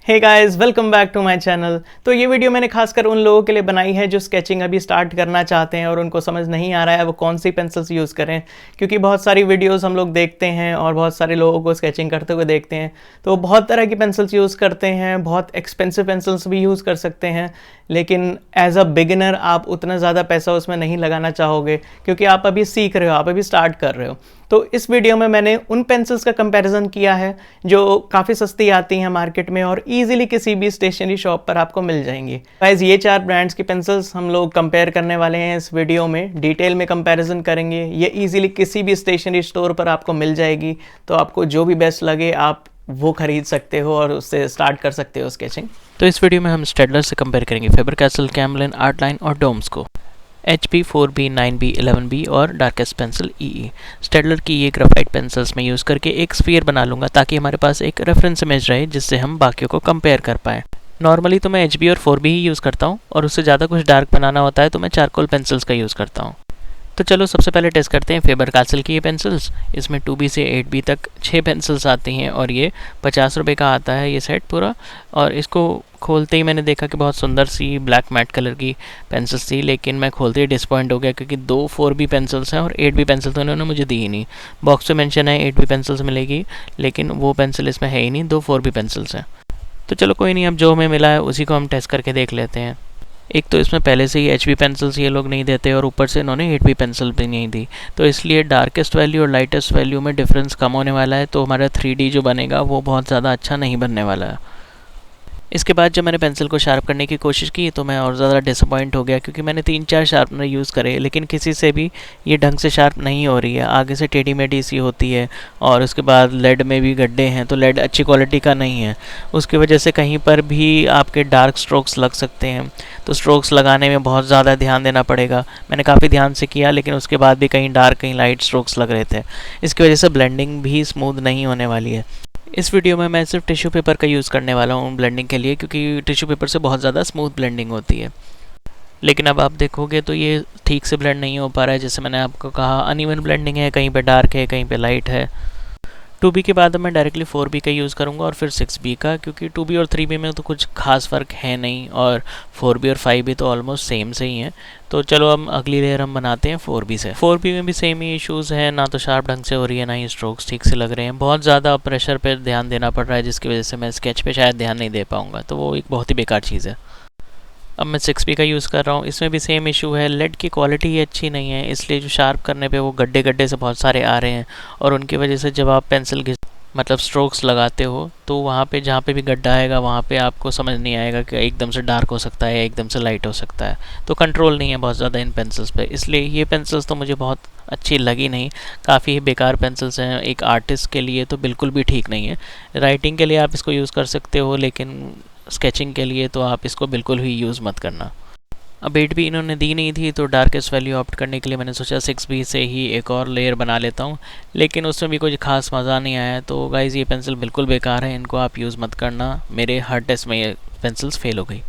Hey guys, welcome back to my channel. तो ये video मैंने खासकर उन लोगों के लिए बनाई है जो स्केचिंग अभी स्टार्ट करना चाहते हैं और उनको समझ नहीं आ रहा है वो कौन सी पेंसिल्स यूज़ करें। क्योंकि बहुत सारी वीडियोस हम लोग देखते हैं और बहुत सारे लोगों को स्केचिंग करते हुए देखते हैं, तो बहुत तरह की पेंसिल्स यूज़ करते हैं, बहुत एक्सपेंसिव पेंसिल्स भी यूज़ कर सकते हैं। लेकिन एज अ बिगिनर आप उतना ज़्यादा पैसा उसमें नहीं लगाना चाहोगे क्योंकि आप अभी सीख रहे हो, आप अभी स्टार्ट कर रहे हो। तो इस वीडियो में मैंने उन पेंसिल्स का कंपैरिजन किया है जो काफ़ी सस्ती आती हैं मार्केट में और इजीली किसी भी स्टेशनरी शॉप पर आपको मिल जाएंगी। गाइस, ये 4 ब्रांड्स की पेंसिल्स हम लोग कंपेयर करने वाले हैं इस वीडियो में, डिटेल में कंपैरिजन करेंगे। ये इजीली किसी भी स्टेशनरी स्टोर पर आपको मिल जाएगी, तो आपको जो भी बेस्ट लगे आप वो खरीद सकते हो और उससे स्टार्ट कर सकते हो स्केचिंग। तो इस वीडियो में हम स्टेडलर से कंपेयर करेंगे फेबर कैसल, कैमलिन, आर्टलाइन और डोम्स को। HP 4B, 9B, 11B और डार्केस्ट पेंसिल EE। स्टेडलर की ये ग्राफाइट पेंसिल्स में यूज़ करके एक स्फीयर बना लूँगा ताकि हमारे पास एक रेफरेंस इमेज रहे जिससे हम बाकियों को कंपेयर कर पाएँ। नॉर्मली तो मैं HB और 4B ही यूज़ करता हूँ और उससे ज़्यादा कुछ डार्क बनाना होता है तो मैं चारकोल पेंसिल्स का यूज़ करता हूँ। तो चलो सबसे पहले टेस्ट करते हैं फेबर कैसल की ये पेंसिल्स। इसमें 2B से 8B तक 6 पेंसिल्स आती हैं और ये 50 रुपये का आता है ये सेट पूरा। और इसको खोलते ही मैंने देखा कि बहुत सुंदर सी ब्लैक मैट कलर की पेंसिल्स थी, लेकिन मैं खोलते ही डिसपॉइंट हो गया क्योंकि 2 4B पेंसिल्स हैं और 8B पेंसिल तो उन्होंने मुझे दी ही नहीं। बॉक्स में मेंशन है 8B पेंसिल्स मिलेगी, लेकिन वो पेंसिल इसमें है ही नहीं, 2 4B पेंसिल्स हैं। तो चलो कोई नहीं, अब जो हमें मिला है उसी को हम टेस्ट करके देख लेते हैं। एक तो इसमें पहले से ही HB पेंसिल्स ये लोग नहीं देते और ऊपर से इन्होंने 8B पेंसिल भी नहीं दी, तो इसलिए डार्केस्ट वैल्यू और लाइटेस्ट वैल्यू में डिफरेंस कम होने वाला है। तो हमारा 3D जो बनेगा वो बहुत ज़्यादा अच्छा नहीं बनने वाला है। इसके बाद जब मैंने पेंसिल को शार्प करने की कोशिश की तो मैं और ज़्यादा डिसअपॉइंट हो गया क्योंकि मैंने 3-4 शार्पनर यूज़ करे लेकिन किसी से भी ये ढंग से शार्प नहीं हो रही है। आगे से टेढ़ी मेढ़ी सी होती है और उसके बाद लेड में भी गड्ढे हैं, तो लेड अच्छी क्वालिटी का नहीं है। उसकी वजह से कहीं पर भी आपके डार्क स्ट्रोक्स लग सकते हैं, तो स्ट्रोक्स लगाने में बहुत ज़्यादा ध्यान देना पड़ेगा। मैंने काफ़ी ध्यान से किया लेकिन उसके बाद भी कहीं डार्क कहीं लाइट स्ट्रोक्स लग रहे थे। इसकी वजह से ब्लेंडिंग भी स्मूथ नहीं होने वाली है। इस वीडियो में मैं सिर्फ टिश्यू पेपर का यूज़ करने वाला हूँ ब्लेंडिंग के लिए, क्योंकि टिश्यू पेपर से बहुत ज़्यादा स्मूथ ब्लेंडिंग होती है। लेकिन अब आप देखोगे तो ये ठीक से ब्लेंड नहीं हो पा रहा है। जैसे मैंने आपको कहा अनइवन ब्लेंडिंग है, कहीं पे डार्क है कहीं पे लाइट है। 2B के बाद मैं डायरेक्टली 4B का यूज़ करूँगा और फिर 6B का, क्योंकि 2B और 3B में तो कुछ खास फ़र्क है नहीं और 4B और 5B तो ऑलमोस्ट सेम से ही हैं। तो चलो हम अगली लेयर हम बनाते हैं 4B से। 4B में भी सेम ही इश्यूज़ हैं, ना तो शार्प ढंग से हो रही है ना ही स्ट्रोक्स ठीक से लग रहे हैं। बहुत ज़्यादा प्रेशर पर ध्यान देना पड़ रहा है जिसकी वजह से मैं स्केच पे शायद ध्यान नहीं दे पाऊँगा, तो वो एक बहुत ही बेकार चीज़ है। अब मैं 6B का यूज़ कर रहा हूँ। इसमें भी सेम इशू है, लेड की क्वालिटी ही अच्छी नहीं है, इसलिए जो शार्प करने पे वो गड्ढे गड्ढे से बहुत सारे आ रहे हैं और उनकी वजह से जब आप पेंसिल की मतलब स्ट्रोक्स लगाते हो तो वहाँ पे जहाँ पे भी गड्ढा आएगा वहाँ पे आपको समझ नहीं आएगा कि एकदम से डार्क हो सकता है या एकदम से लाइट हो सकता है। तो कंट्रोल नहीं है बहुत ज़्यादा इन पेंसिल्स पे, इसलिए ये पेंसिल्स तो मुझे बहुत अच्छी लगी नहीं। काफ़ी ही बेकार पेंसिल्स हैं, एक आर्टिस्ट के लिए तो बिल्कुल भी ठीक नहीं है। राइटिंग के लिए आप इसको यूज़ कर सकते हो लेकिन स्केचिंग के लिए तो आप इसको बिल्कुल ही यूज़ मत करना। अब 8B इन्होंने दी नहीं थी तो डार्केस्ट वैल्यू ऑप्ट करने के लिए मैंने सोचा 6B से ही एक और लेयर बना लेता हूँ, लेकिन उसमें भी कुछ खास मज़ा नहीं आया। तो गाइज़ ये पेंसिल बिल्कुल बेकार है, इनको आप यूज़ मत करना। मेरे हर टेस्ट में ये पेंसिल्स फेल हो गई।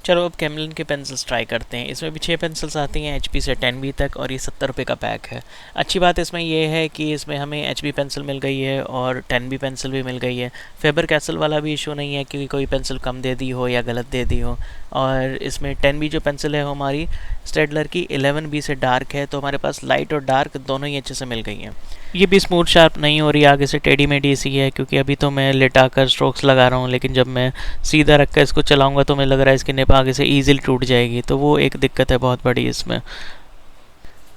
चलो अब कैमलिन के पेंसिल्स ट्राई करते हैं। इसमें भी 6 पेंसिल्स आती हैं HP से 10B तक और ये 70 रुपये का पैक है। अच्छी बात इसमें ये है कि इसमें हमें HB पेंसिल मिल गई है और 10B पेंसिल भी मिल गई है। फेबर कैसल वाला भी इशू नहीं है कि कोई पेंसिल कम दे दी हो या गलत दे दी हो। और इसमें 10B जो पेंसिल है वो हमारी स्टेडलर की 11B से डार्क है, तो हमारे पास लाइट और डार्क दोनों ही अच्छे से मिल गई हैं। ये भी स्मूथ शार्प नहीं हो रही, आगे से टेढ़ी मेढ़ी सी है क्योंकि अभी तो मैं लेटा कर स्ट्रोक्स लगा रहा हूँ, लेकिन जब मैं सीधा रख कर इसको चलाऊँगा तो मुझे लग रहा है इसकी निप आगे से ईजिली टूट जाएगी, तो वो एक दिक्कत है बहुत बड़ी इसमें।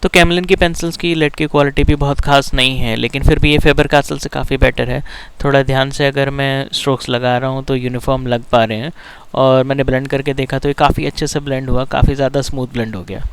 तो कैमलिन की पेंसिल्स की लेड की क्वालिटी भी बहुत खास नहीं है, लेकिन फिर भी ये फेबर कैसल से काफ़ी बेटर है। थोड़ा ध्यान से अगर मैं स्ट्रोक्स लगा रहा हूँ तो यूनिफॉर्म लग पा रहे हैं और मैंने ब्लेंड करके देखा तो ये काफ़ी अच्छे से ब्लेंड हुआ, काफ़ी ज़्यादा स्मूथ ब्लेंड हो गया।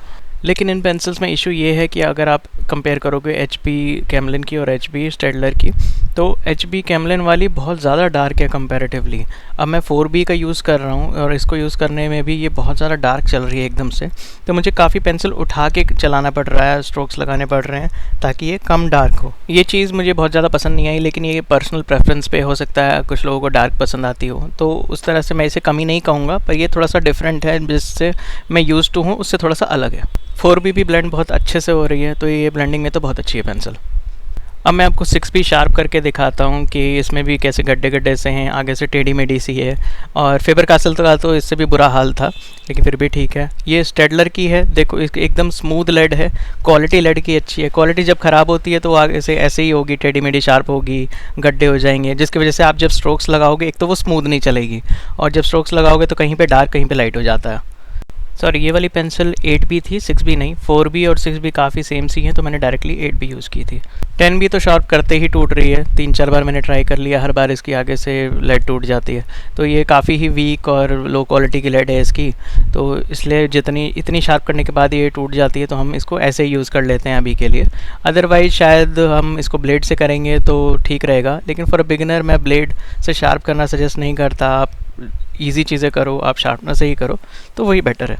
लेकिन इन पेंसिल्स में इशू ये है कि अगर आप कंपेयर करोगे HP कैमलिन की और HB स्टेडलर की, तो HB कैमलिन वाली बहुत ज़्यादा डार्क है कंपैरेटिवली। अब मैं 4B का यूज़ कर रहा हूँ और इसको यूज़ करने में भी ये बहुत ज़्यादा डार्क चल रही है एकदम से, तो मुझे काफ़ी पेंसिल उठा के चलाना पड़ रहा है, स्ट्रोक्स लगाने पड़ रहे हैं ताकि ये कम डार्क हो। ये चीज़ मुझे बहुत ज़्यादा पसंद नहीं आई, लेकिन ये पर्सनल प्रेफरेंस पे हो सकता है, कुछ लोगों को डार्क पसंद आती हो, तो उस तरह से मैं इसे कमी नहीं कहूँगा, पर ये थोड़ा सा डिफरेंट है, जिससे मैं यूज़ टू हूँ उससे थोड़ा सा अलग है। 4B भी ब्लेंड बहुत अच्छे से हो रही है, तो ये ब्लेंडिंग में तो बहुत अच्छी है पेंसिल। अब मैं आपको 6B शार्प करके दिखाता हूँ कि इसमें भी कैसे गड्ढे गड्ढे से हैं, आगे से टेढ़ी मेढ़ी सी है। और फेबर कासल का तो इससे भी बुरा हाल था, लेकिन फिर भी ठीक है। ये स्टेडलर की है, देखो एकदम स्मूथ लेड है, क्वालिटी लेड की अच्छी है। क्वालिटी जब ख़राब होती है तो आगे से ऐसे ही होगी, टेढ़ी मेढ़ी शार्प होगी, गड्ढे हो जाएंगे, जिसकी वजह से आप जब स्ट्रोक्स लगाओगे एक तो वो स्मूथ नहीं चलेगी, और जब स्ट्रोक्स लगाओगे तो कहीं पे डार्क कहीं पे लाइट हो जाता है। सॉरी, ये वाली पेंसिल 8B थी, 6B नहीं। 4B और 6B काफ़ी सेम सी हैं, तो मैंने डायरेक्टली 8B यूज़ की थी। 10B तो शार्प करते ही टूट रही है, 3-4 बार मैंने ट्राई कर लिया, हर बार इसकी आगे से लेड टूट जाती है। तो ये काफ़ी ही वीक और लो क्वालिटी की लेड है इसकी, तो इसलिए इतनी शार्प करने के बाद ये टूट जाती है, तो हम इसको ऐसे ही यूज़ कर लेते हैं अभी के लिए। अदरवाइज़ शायद हम इसको ब्लेड से करेंगे तो ठीक रहेगा, लेकिन फॉर अ बिगिनर मैं ब्लेड से शार्प करना सजेस्ट नहीं करता। आप ईजी चीज़ें करो, आप शार्पनर से ही करो, तो वही बेटर है।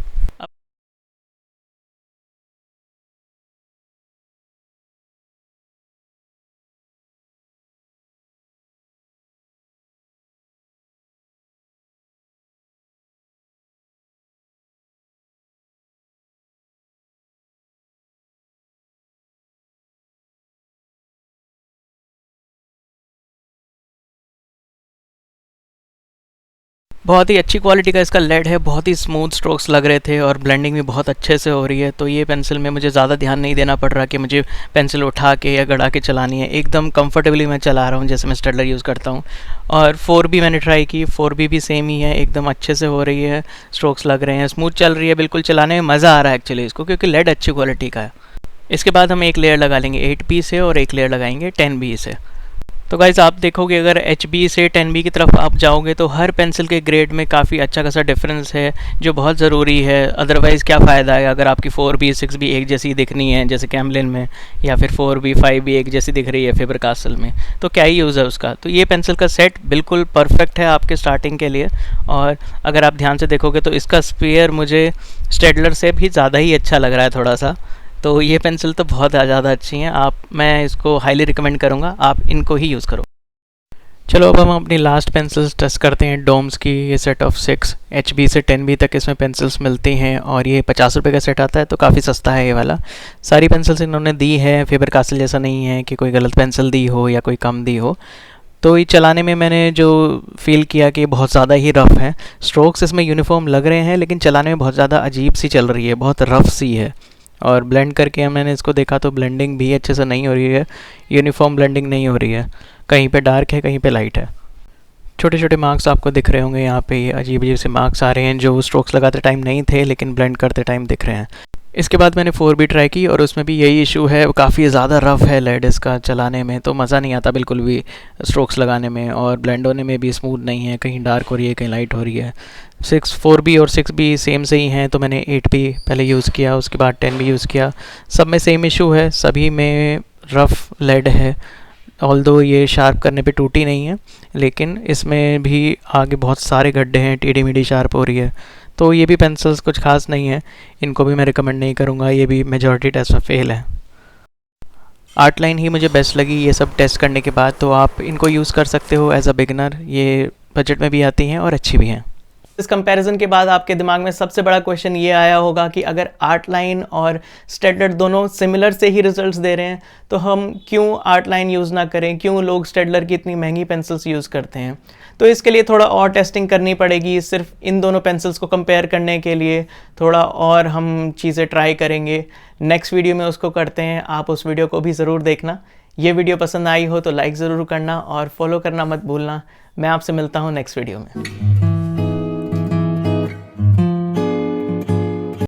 बहुत ही अच्छी क्वालिटी का इसका लेड है, बहुत ही स्मूथ स्ट्रोक्स लग रहे थे और ब्लेंडिंग भी बहुत अच्छे से हो रही है। तो ये पेंसिल में मुझे ज़्यादा ध्यान नहीं देना पड़ रहा कि मुझे पेंसिल उठा के या गड़ा के चलानी है, एकदम कंफर्टेबली मैं चला रहा हूँ जैसे मैं स्टेडलर यूज़ करता हूँ। और 4B मैंने ट्राई की, 4B भी सेम ही है, एकदम अच्छे से हो रही है, स्ट्रोक्स लग रहे हैं, स्मूथ चल रही है, बिल्कुल चलाने में मज़ा आ रहा है एक्चुअली इसको, क्योंकि लेड अच्छी क्वालिटी का है। इसके बाद हम एक लेयर लगा लेंगे 8B से और एक लेयर लगाएंगे 10B से। तो गाइज़ आप देखोगे अगर HB से 10B की तरफ आप जाओगे तो हर पेंसिल के ग्रेड में काफ़ी अच्छा खासा डिफरेंस है, जो बहुत ज़रूरी है। अदरवाइज़ क्या फ़ायदा है अगर आपकी 4B 6B एक जैसी दिखनी है जैसे कैमलिन में, या फिर 4B 5B एक जैसी दिख रही है फेबर कासल में, तो क्या ही यूज़ है उसका। तो ये पेंसिल का सेट बिल्कुल परफेक्ट है आपके स्टार्टिंग के लिए। और अगर आप ध्यान से देखोगे तो इसका स्पेयर मुझे स्टेडलर से भी ज़्यादा ही अच्छा लग रहा है थोड़ा सा। तो ये पेंसिल तो बहुत ज़्यादा अच्छी हैं, मैं इसको हाईली रिकमेंड करूँगा, आप इनको ही यूज़ करो। चलो अब हम अपनी लास्ट पेंसिल्स टेस्ट करते हैं, डोम्स की। ये सेट ऑफ 6 HB से 10B तक इसमें पेंसिल्स मिलती हैं और ये 50 रुपये का सेट आता है, तो काफ़ी सस्ता है ये वाला। सारी पेंसिल्स इन्होंने दी है, फेबर कासल जैसा नहीं है कि कोई गलत पेंसिल दी हो या कोई कम दी हो। तो ये चलाने में मैंने जो फील किया कि बहुत ज़्यादा ही रफ़ है, स्ट्रोक्स इसमें यूनिफॉर्म लग रहे हैं लेकिन चलाने में बहुत ज़्यादा अजीब सी चल रही है, बहुत रफ़ सी है। और ब्लेंड करके मैंने इसको देखा तो ब्लेंडिंग भी अच्छे से नहीं हो रही है, यूनिफॉर्म ब्लेंडिंग नहीं हो रही है, कहीं पे डार्क है कहीं पे लाइट है। छोटे छोटे मार्क्स आपको दिख रहे होंगे यहाँ पे, ये अजीब अजीब से मार्क्स आ रहे हैं जो स्ट्रोक्स लगाते टाइम नहीं थे लेकिन ब्लेंड करते टाइम दिख रहे हैं। इसके बाद मैंने 4B ट्राई की और उसमें भी यही इशू है, काफ़ी ज़्यादा रफ़ है लेड इसका चलाने में, तो मज़ा नहीं आता बिल्कुल भी स्ट्रोक्स लगाने में, और ब्लेंड होने में भी स्मूथ नहीं है, कहीं डार्क हो रही है कहीं लाइट हो रही है। 4B और 6B सेम से ही हैं, तो मैंने 8B पहले यूज़ किया, उसके बाद 10B यूज़ किया। सब में सेम इशू है, सभी में रफ़ लेड है। ऑल्दो ये शार्प करने पे टूटी नहीं है, लेकिन इसमें भी आगे बहुत सारे गड्ढे हैं, टेढ़ी मेढ़ी शार्प हो रही है। तो ये भी पेंसिल्स कुछ खास नहीं है, इनको भी मैं रिकमेंड नहीं करूँगा, ये भी मेजॉरिटी टेस्ट में फेल है। आर्ट लाइन ही मुझे बेस्ट लगी ये सब टेस्ट करने के बाद, तो आप इनको यूज़ कर सकते हो एज अ बिगिनर, ये बजट में भी आती हैं और अच्छी भी हैं। इस कंपैरिजन के बाद आपके दिमाग में सबसे बड़ा क्वेश्चन ये आया होगा कि अगर आर्ट लाइन और स्टेडलर दोनों सिमिलर से ही रिजल्ट्स दे रहे हैं तो हम क्यों आर्ट लाइन यूज़ ना करें, क्यों लोग स्टेडलर की इतनी महंगी पेंसिल्स यूज़ करते हैं। तो इसके लिए थोड़ा और टेस्टिंग करनी पड़ेगी, सिर्फ इन दोनों पेंसिल्स को कंपेयर करने के लिए थोड़ा और हम चीज़ें ट्राई करेंगे। नेक्स्ट वीडियो में उसको करते हैं, आप उस वीडियो को भी ज़रूर देखना। ये वीडियो पसंद आई हो तो लाइक ज़रूर करना और फॉलो करना मत भूलना। मैं आपसे मिलता हूँ नेक्स्ट वीडियो में।